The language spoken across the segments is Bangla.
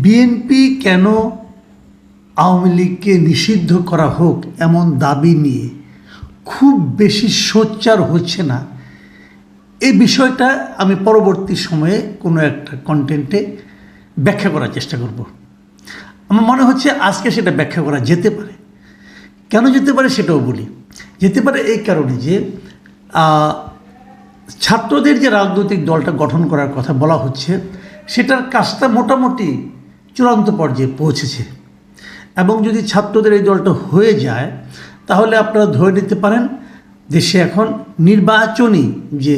বিএনপি কেন আওয়ামী লীগকে নিষিদ্ধ করা হোক এমন দাবি নিয়ে খুব বেশি সোচ্চার হচ্ছে না, এই বিষয়টা আমি পরবর্তী সময়ে কোনো একটা কন্টেন্টে ব্যাখ্যা করার চেষ্টা করব। আমার মনে হচ্ছে আজকে সেটা ব্যাখ্যা করা যেতে পারে। কেন যেতে পারে সেটাও বলি। যেতে পারে এই কারণে যে ছাত্রদের যে রাজনৈতিক দলটা গঠন করার কথা বলা হচ্ছে, সেটার কাজটা মোটামুটি চূড়ান্ত পর্যায়ে পৌঁছেছে। এবং যদি ছাত্রদের এই দলটা হয়ে যায়, তাহলে আপনারা ধরে নিতে পারেন দেশে এখন নির্বাচনী যে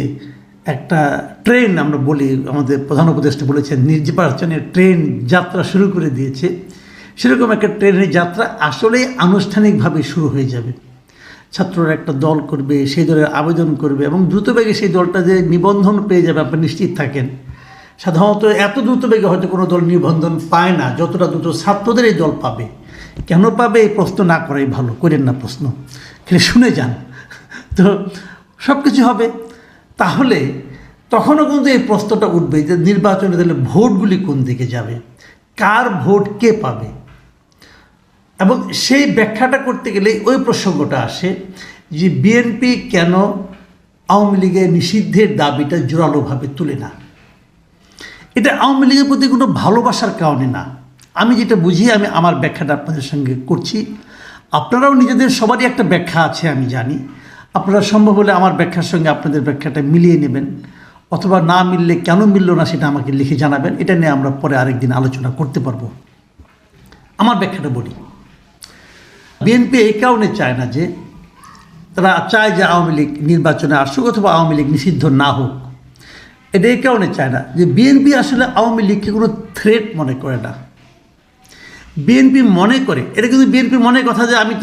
একটা ট্রেন, আমরা বলি, আমাদের প্রধান উপদেষ্টা বলেছেন নির্বাচনের ট্রেন যাত্রা শুরু করে দিয়েছে, সেরকম একটা ট্রেনের যাত্রা আসলেই আনুষ্ঠানিকভাবে শুরু হয়ে যাবে। ছাত্ররা একটা দল করবে, সেই দলের আবেদন করবে এবং দ্রুতবেগে সেই দলটা যে নিবন্ধন পেয়ে যাবে আপনি নিশ্চিত থাকেন। সাধারণত এত দ্রুতবেগে হয়তো কোনো দল নিবন্ধন পায় না যতটা দ্রুত ছাত্রদের এই দল পাবে। কেন পাবে এই প্রশ্ন না করাই ভালো, করেন না প্রশ্ন, খেলে শুনে যান। তো সব কিছু হবে। তাহলে তখনও কিন্তু এই প্রশ্নটা উঠবে যে নির্বাচনে তাহলে ভোটগুলি কোন দিকে যাবে, কার ভোট কে পাবে। এবং সেই ব্যাখ্যাটা করতে গেলে ওই প্রসঙ্গটা আসে যে বিএনপি কেন আওয়ামী লীগের নিষিদ্ধের দাবিটা জোরালোভাবে তুলে না। এটা আওয়ামী লীগের প্রতি কোনো ভালোবাসার কারণে না। আমি যেটা বুঝি আমি আমার ব্যাখ্যাটা আপনাদের সঙ্গে করছি। আপনারাও নিজেদের সবারই একটা ব্যাখ্যা আছে আমি জানি। আপনারা সম্ভব হলে আমার ব্যাখ্যার সঙ্গে আপনাদের ব্যাখ্যাটা মিলিয়ে নেবেন, অথবা না মিললে কেন মিলল না সেটা আমাকে লিখে জানাবেন। এটা নিয়ে আমরা পরে আরেকদিন আলোচনা করতে পারবো। আমার ব্যাখ্যাটা বলি। বিএনপি এই কারণে চায় না যে তারা চায় যে আওয়ামী লীগ নির্বাচনে আসুক অথবা আওয়ামী লীগ নিষিদ্ধ না হোক। এটা এই কারণে চায় না যে বিএনপি আসলে আওয়ামী লীগকে কোনো থ্রেট মনে করে না। বিএনপি মনে করে, এটা কিন্তু বিএনপির মনের কথা যে আমি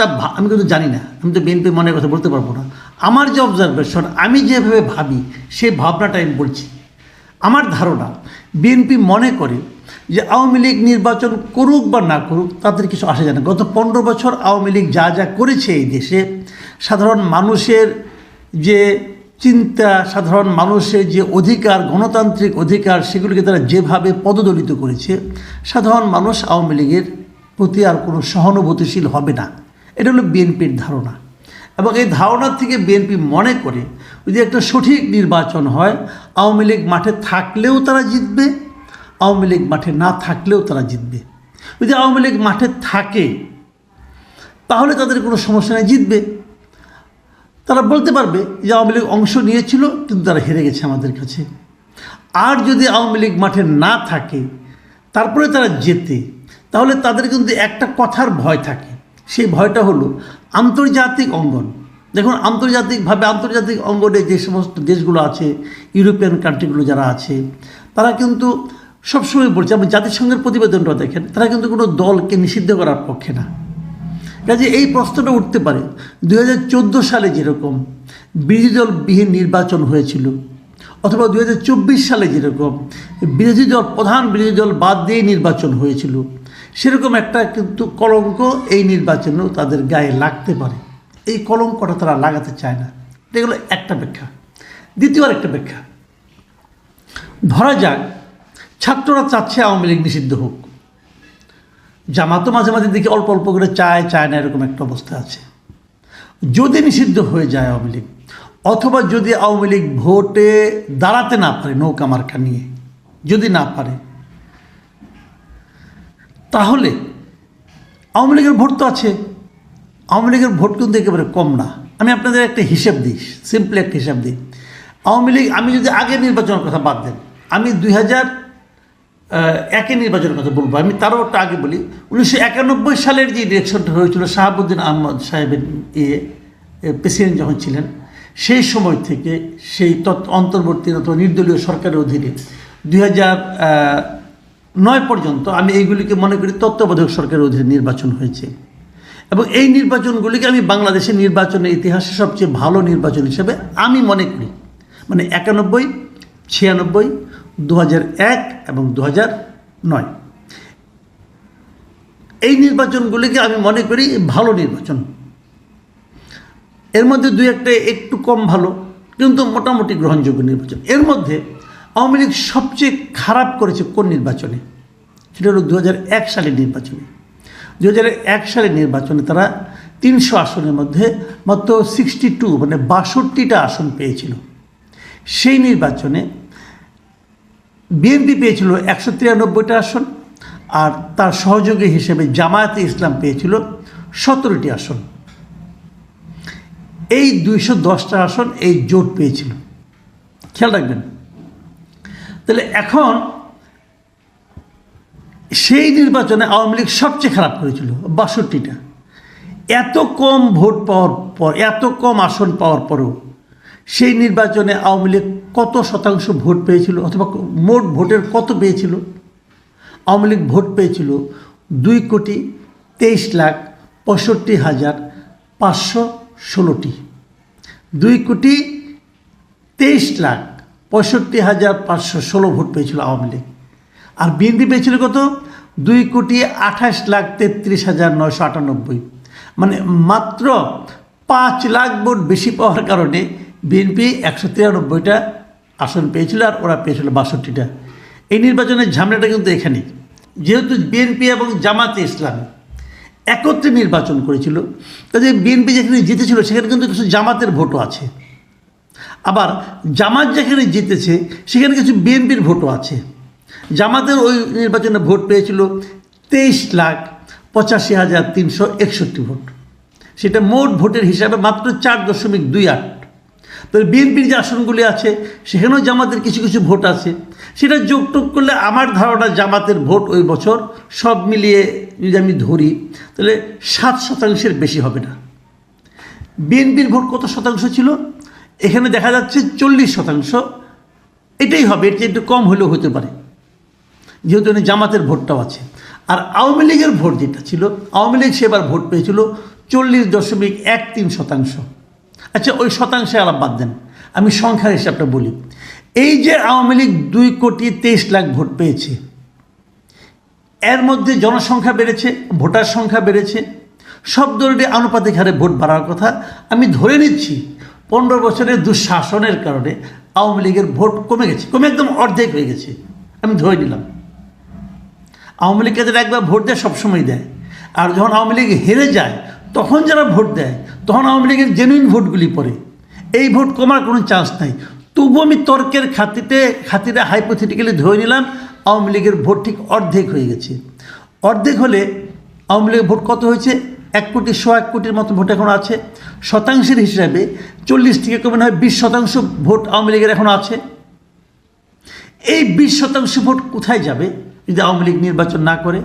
কিন্তু জানি না, আমি তো বিএনপির মনের কথা বলতে পারবো না। আমার যে অবজারভেশন, আমি যেভাবে ভাবি সেই ভাবনাটা আমি বলছি। আমার ধারণা বিএনপি মনে করে যে আওয়ামী লীগ নির্বাচন করুক বা না করুক তাদের কিছু আসে যায় না। গত 15 বছর আওয়ামী লীগ যা যা করেছে এই দেশে, সাধারণ মানুষের যে চিন্তা, সাধারণ মানুষের যে অধিকার, গণতান্ত্রিক অধিকার, সেগুলিকে তারা যেভাবে পদদলিত করেছে, সাধারণ মানুষ আওয়ামী লীগের প্রতি আর কোনো সহানুভূতিশীল হবে না। এটা হলো বিএনপির ধারণা। এবং এই ধারণা থেকে বিএনপি মনে করে যদি একটা সঠিক নির্বাচন হয়, আওয়ামী লীগ মাঠে থাকলেও তারা জিতবে, আওয়ামী লীগ মাঠে না থাকলেও তারা জিতবে। যদি আওয়ামী লীগ মাঠে থাকে তাহলে তাদের কোনো সমস্যা নেই, জিতবে। তারা বলতে পারবে যে আওয়ামী লীগ অংশ নিয়েছিল কিন্তু তারা হেরে গেছে আমাদের কাছে। আর যদি আওয়ামী লীগ মাঠে না থাকে তারপরে তারা জেতে, তাহলে তাদের কিন্তু একটা কথার ভয় থাকে। সেই ভয়টা হলো আন্তর্জাতিক অঙ্গন। দেখুন, আন্তর্জাতিক অঙ্গনে যে সমস্ত দেশগুলো আছে, ইউরোপিয়ান কান্ট্রিগুলো যারা আছে, তারা কিন্তু সবসময় বলছে, আপনি জাতিসংঘের প্রতিবেদনটা দেখেন, তারা কিন্তু কোনো দলকে নিষিদ্ধ করার পক্ষে না। কাজে এই প্রশ্নটা উঠতে পারে 2014 সালে যেরকম বিরোধী দলবিহীন নির্বাচন হয়েছিল, অথবা 2024 সালে যেরকম প্রধান বিরোধী দল বাদ দিয়ে নির্বাচন হয়েছিল, সেরকম একটা কিন্তু কলঙ্ক এই নির্বাচনেও তাদের গায়ে লাগতে পারে। এই কলঙ্কটা তারা লাগাতে চায় না। এগুলো একটা ব্যাখ্যা। দ্বিতীয় আরেকটা ব্যাখ্যা, ধরা যাক ছাত্ররা চাচ্ছে আওয়ামী লীগ নিষিদ্ধ হোক, জামাতও মাঝে মাঝে দেখি অল্প অল্প করে চায় না, এরকম একটা অবস্থা আছে। যদি নিষিদ্ধ হয়ে যায় আওয়ামী লীগ, অথবা যদি আওয়ামী লীগ ভোটে দাঁড়াতে না পারে, নৌকা মার্কা নিয়ে যদি না পারে, তাহলে আওয়ামী লীগের ভোট তো আছে। আওয়ামী লীগের ভোট কিন্তু একেবারে কম না। আমি আপনাদের একটা হিসেব দিই, সিম্পলি একটা হিসাব দিই। আওয়ামী লীগ, আমি যদি আগের নির্বাচনের কথা বাদ দেন, আমি 2001 নির্বাচনের কথা বলবো, আমি তারও একটা আগে বলি। 1991 সালের যে ইলেকশনটা হয়েছিল, শাহাবুদ্দিন আহমদ সাহেবের প্রেসিডেন্ট যখন ছিলেন, সেই সময় থেকে সেই অন্তর্বর্তী অথবা নির্দলীয় সরকারের অধীনে 2009 পর্যন্ত আমি এইগুলিকে মনে করি তত্ত্বাবধায়ক সরকারের অধীনে নির্বাচন হয়েছে। এবং এই নির্বাচনগুলিকে আমি বাংলাদেশের নির্বাচনের ইতিহাসে সবচেয়ে ভালো নির্বাচন হিসেবে আমি মনে করি। মানে 91, 96, 2001 এবং 2009 এই নির্বাচনগুলিকে আমি মনে করি ভালো নির্বাচন। এর মধ্যে দুই একটা একটু কম ভালো, কিন্তু মোটামুটি গ্রহণযোগ্য নির্বাচন। এর মধ্যে আওয়ামী লীগ সবচেয়ে খারাপ করেছে কোন নির্বাচনে সেটা হলো 2001 সালের নির্বাচনে। 2001 সালের নির্বাচনে তারা 300 আসনের মধ্যে মাত্র 62 মানে 62টা আসন পেয়েছিল। সেই নির্বাচনে বিএনপি পেয়েছিল 193টা আসন, আর তার সহযোগী হিসেবে জামায়াতে ইসলাম পেয়েছিল 17টি আসন। এই 210টা আসন এই জোট পেয়েছিল, খেয়াল রাখবেন। তাহলে এখন সেই নির্বাচনে আওয়ামী লীগ সবচেয়ে খারাপ করেছিল 62টা। এত কম ভোট পাওয়ার পর, এত কম আসন পাওয়ার পরেও সেই নির্বাচনে আওয়ামী লীগ কত শতাংশ ভোট পেয়েছিল, অথবা মোট ভোটের কত পেয়েছিল? আওয়ামী লীগ ভোট পেয়েছিল 2,63,65,516টি। 2,23,65,516 ভোট পেয়েছিল আওয়ামী লীগ। আর বিএনপি পেয়েছিল কত? 2,28,33,998। মানে মাত্র 5 লাখ ভোট বেশি পাওয়ার কারণে বিএনপি 193টা আসন পেয়েছিল, আর ওরা পেয়েছিল 62টা। এই নির্বাচনের ঝামেলাটা কিন্তু এখানেই, যেহেতু বিএনপি এবং জামাতে ইসলাম একত্রে নির্বাচন করেছিল, কাজে বিএনপি যেখানে জিতেছিল সেখানে কিন্তু কিছু জামাতের ভোটও আছে, আবার জামাত যেখানে জিতেছে সেখানে কিছু বিএনপির ভোটও আছে। জামাতের ওই নির্বাচনে ভোট পেয়েছিল 23,85,361 ভোট, সেটা মোট ভোটের হিসাবে মাত্র 4.28। তবে বিএনপির যে আসনগুলি আছে সেখানেও জামাতের কিছু কিছু ভোট আছে, সেটা যোগটোগ করলে আমার ধারণা জামাতের ভোট ওই বছর সব মিলিয়ে যদি আমি ধরি তাহলে 7% বেশি হবে না। বিএনপির ভোট কত শতাংশ ছিল? এখানে দেখা যাচ্ছে 40%। এটাই হবে, এর চেয়ে একটু কম হলেও হতে পারে, যেহেতু এখানে জামাতের ভোটটাও আছে। আর আওয়ামী লীগের ভোট যেটা ছিল, আওয়ামী লীগ সেবার ভোট পেয়েছিল 40.13%। আচ্ছা, ওই শতাংশে আলাপ বাদ দেন, আমি সংখ্যার হিসাবটা বলি। এই যে আওয়ামী লীগ 2,23,00,000 ভোট পেয়েছে, এর মধ্যে জনসংখ্যা বেড়েছে, ভোটার সংখ্যা বেড়েছে, সব দলেরই আনুপাতিক হারে ভোট বাড়ার কথা। আমি ধরে নিচ্ছি 15 বছরের দুঃশাসনের কারণে আওয়ামী লীগের ভোট কমে গেছে, কমে একদম অর্ধেক হয়ে গেছে, আমি ধরে নিলাম। আওয়ামী লীগকে যারা একবার ভোট দেয় সবসময় দেয়, আর যখন আওয়ামী লীগ হেরে যায় তখন যারা ভোট দেয় তখন আওয়ামী লীগের জেনুইন ভোটগুলি পড়ে, এই ভোট কমার কোনো চান্স নাই। তবু আমি তর্কের খাতিরে হাইপোথেটিক্যালি ধরে নিলাম আওয়ামী লীগের ভোট ঠিক অর্ধেক হয়ে গেছে। অর্ধেক হলে আওয়ামী লীগের ভোট কত হয়েছে? 1,100,000 কোটির মতো ভোট এখন আছে। শতাংশের হিসাবে 40 থেকে কমে হয় 20% ভোট আওয়ামী লীগের এখন আছে। এই 20% ভোট কোথায় যাবে যদি আওয়ামী লীগ নির্বাচন না করে?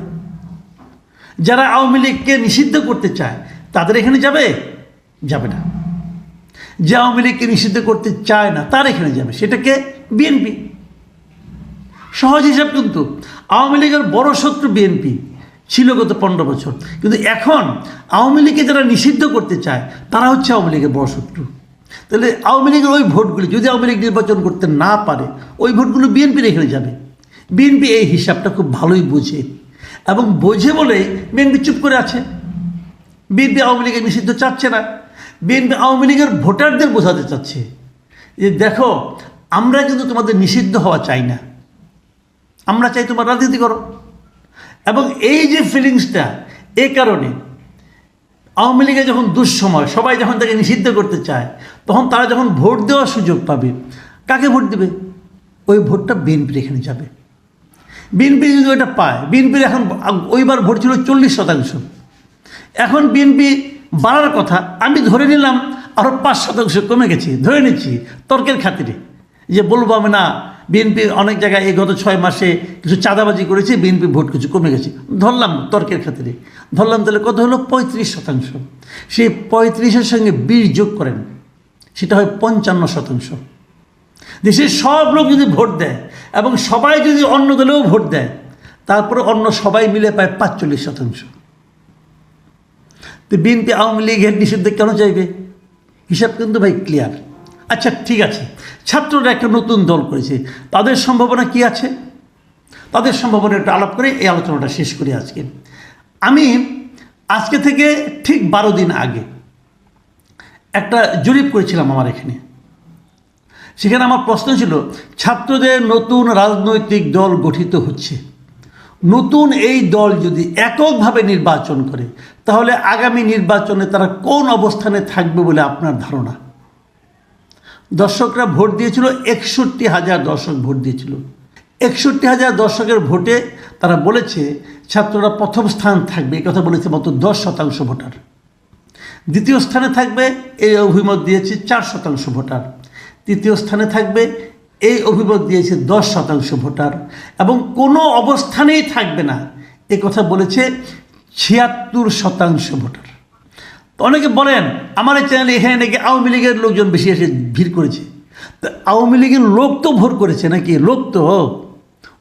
যারা আওয়ামী লীগকে নিষিদ্ধ করতে চায় তাদের এখানে যাবে? যাবে না। যে আওয়ামী লীগকে নিষিদ্ধ করতে চায় না তার এখানে যাবে, সেটাকে বিএনপি। সহজ হিসাব, কিন্তু আওয়ামী লীগের বড় শত্রু বিএনপি ছিল গত 15 বছর, কিন্তু এখন আওয়ামী লীগকে যারা নিষিদ্ধ করতে চায় তারা হচ্ছে আওয়ামী লীগের বড় শত্রু। তাহলে আওয়ামী লীগের ওই ভোটগুলি যদি আওয়ামী লীগ নির্বাচন করতে না পারে, ওই ভোটগুলো বিএনপির এখানে যাবে। বিএনপি এই হিসাবটা খুব ভালোই বোঝে, এবং বোঝে বলেই বিএনপি চুপ করে আছে। বিএনপি আওয়ামী লীগের নিষিদ্ধ চাচ্ছে না, বিএনপি আওয়ামী লীগের ভোটারদের বোঝাতে চাচ্ছে যে দেখো, আমরা কিন্তু তোমাদের নিষিদ্ধ হওয়া চাই না, আমরা চাই তোমার রাজনীতি করো। এবং এই যে ফিলিংসটা, এই কারণে আওয়ামী লীগের যখন দুঃসময় সবাই যখন তাকে নিষিদ্ধ করতে চায়, তখন তারা যখন ভোট দেওয়ার সুযোগ পাবে, কাকে ভোট দেবে? ওই ভোটটা বিএনপির এখানে যাবে। বিএনপি যদি ওইটা পায়, বিএনপির এখন ওইবার ভোট ছিল 40%, এখন বিএনপি বাড়ার কথা, আমি ধরে নিলাম আরও 5% কমে গেছে, ধরে নিচ্ছি তর্কের খাতিরে, যে বলবো আমি না বিএনপি অনেক জায়গায় এই গত 6 মাসে কিছু চাঁদাবাজি করেছে, বিএনপি ভোট কিছু কমে গেছে, ধরলাম তর্কের খাতিরে, ধরলাম। তাহলে কত হলো? 35%। সেই 35-এর সঙ্গে 20 যোগ করেন, সেটা হয় 55%। দেশের সব লোক যদি ভোট দেয় এবং সবাই যদি অন্য দলেও ভোট দেয়, তারপরে অন্য সবাই মিলে পায় 45%। তো বিএনপি আওয়ামী লীগের নিষিদ্ধ কেন চাইবে? হিসাব কিন্তু ভাই ক্লিয়ার। আচ্ছা ঠিক আছে, ছাত্ররা একটা নতুন দল করেছে, তাদের সম্ভাবনা কি আছে? তাদের সম্ভাবনা একটু আলাপ করে এই আলোচনাটা শেষ করি আজকে। আমি আজকে থেকে ঠিক 12 দিন আগে একটা জরিপ করেছিলাম আমার এখানে। সেখানে আমার প্রশ্ন ছিল, ছাত্রদের নতুন রাজনৈতিক দল গঠিত হচ্ছে, নতুন এই দল যদি এককভাবে নির্বাচন করে তাহলে আগামী নির্বাচনে তারা কোন অবস্থানে থাকবে বলে আপনার ধারণা? দর্শকরা ভোট দিয়েছিল, 61,000 দর্শক ভোট দিয়েছিল। 61,000 দর্শকের ভোটে তারা বলেছে ছাত্ররা প্রথম স্থান থাকবে, এই কথা বলেছে মাত্র 10% ভোটার। দ্বিতীয় স্থানে থাকবে এই অভিমত দিয়েছে 4% ভোটার। তৃতীয় স্থানে থাকবে এই অভিমত দিয়েছে 10% ভোটার, এবং কোনো অবস্থানেই থাকবে না এ কথা বলেছে 76% ভোটার। তো অনেকে বলেন আমার এই চ্যানেলে এখানে নাকি আওয়ামী লীগের লোকজন বেশি এসে ভিড় করেছে। তো আওয়ামী লীগের লোক তো ভোট করেছে নাকি? লোক তো,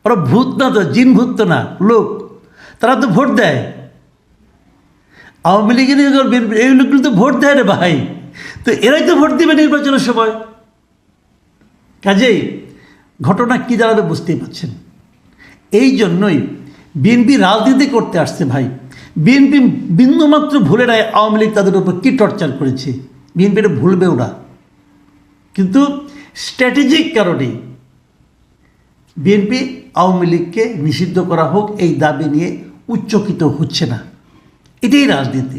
ওরা ভূত না তো, জিন ভূত তো না, লোক, তারা তো ভোট দেয়। আওয়ামী লীগের এই লোকগুলো তো ভোট দেয় রে ভাই, তো এরাই তো ভোট দিবে নির্বাচনের সময়। কাজেই ঘটনা কী দাঁড়াবে বুঝতেই পারছেন। এই জন্যই বিএনপি রাজনীতি করতে আসছে ভাই। বিএনপি বিন্দুমাত্র ভুলে নেয় আওয়ামী লীগ তাদের উপর কী টর্চার করেছে, বিএনপি এটা ভুলবেও না। কিন্তু স্ট্র্যাটেজিক কারণেই বিএনপি আওয়ামী লীগকে নিষিদ্ধ করা হোক এই দাবি নিয়ে উচ্চকিত হচ্ছে না। এটাই রাজনীতি।